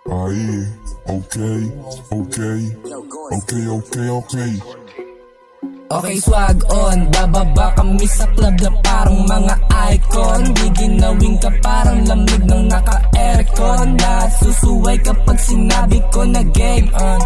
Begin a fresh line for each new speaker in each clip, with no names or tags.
Ay, okay.
Okay, swag on, bababa kami sa club na parang mga icon. Di ginawin ka parang lamig ng naka-aircon. Nasusuway kapag sinabi ko na game on.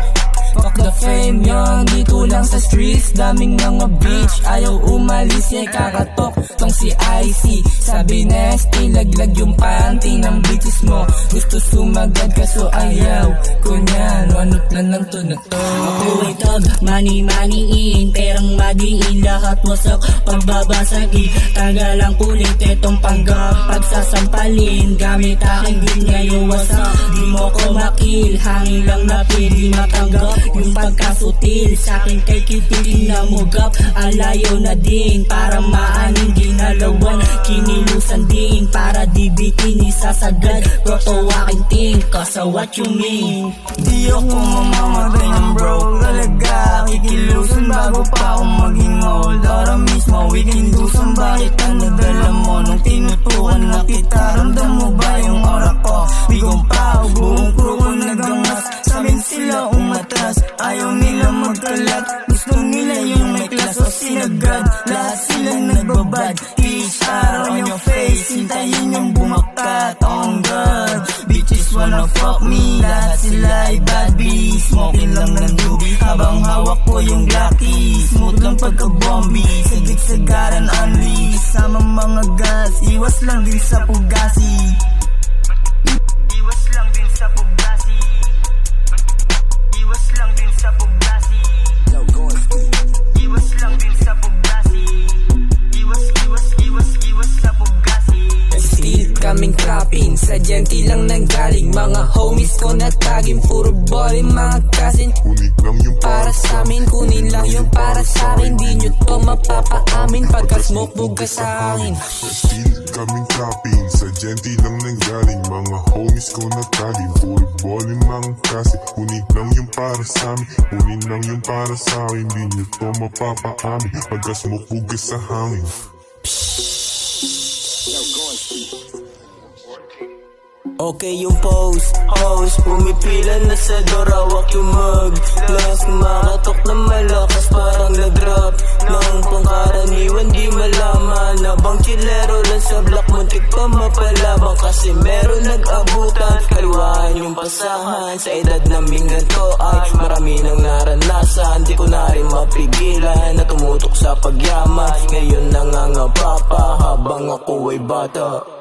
Fuck the fame yon, dito lang sa streets. Daming mga bitch, ayaw umalis. Kakatok tong si IC. Sabi nasty, laglag yung panty ng bitches mo. Gusto sumagad kaso ayaw ko nyan. Wanot na lang to na to.
Ako ay tag, money-in. Perang madiin, lahat wasak. Pagbabasagin, tagalang kulit. Etong panggap, pagsasampalin. Gamit aking din ngayon wasak. Di mo ko makil, hangin lang napil. Di matanggap yung pagkasutil. Sa'kin kay kipiling na mugap. Alayo na din, para maaning ginalawan. Kinilusan din, para di bitin isasagad. Toto aking ting, kasa what you mean.
Di ako mamamatay ng broke talaga. Kikilusan bago pa ako maging old. Ara mismo wikindusan, bakit ang nadala mo? Nung tinutukan na kita, ramdam mo ba yung oras ko? Bigong pa, buong crew ko nagangas. Sabihin sila umatras, ayaw nila magkalat. Gusto nila yung may class o sinagad. Lahat sila nagbabad, HR on your face. Hintayin yung bumakat, on God. Bitches wanna fuck me, lahat sila ay bad bees. Smoking lang ng doobie, habang hawak ko yung Glocky. Smooth lang pagka-bombi, sadig-sagaran unleash. Sama mga gas, iwas lang din sa pugasi. Iwas lang din sa pugasi. Iwas lang din sa pugasi. Iwas lang din sa pugasi. Iwas sa pugasi.
Still kaming trapping, sa gentle lang nanggaling. Mga homies ko na tagin, puro ballin mga kasin.
Kunin lang yung
Para sa amin, kunin lang yung para sa akin. Di nyo to mapapaamin pagka smoke bugas sa hangin.
Still kaming trapping, sa gentle lang nanggaling. Mga homies ko na tagin, puro ballin mga kasi. Kunin lang yung para sa amin, kunin lang yung para sa akin. Di nyo to mapapaamin pagka smoke bugas sa hangin.
Okay yung pose, pumipila na sa dorawak yung mug. Plus kumakatok na malakas parang na-drop ng pangkaraniwan di malaman. Nabang chilero lang sa block, muntik pa mapalabang. Kasi meron nag-abutan, kaliwaan yung pasahan. Sa edad naming ganito ay marami nang naranasan. Di ko na rin mapigilan na tumutok sa pagyaman. Ngayon nangangapa pa habang ako ay bata.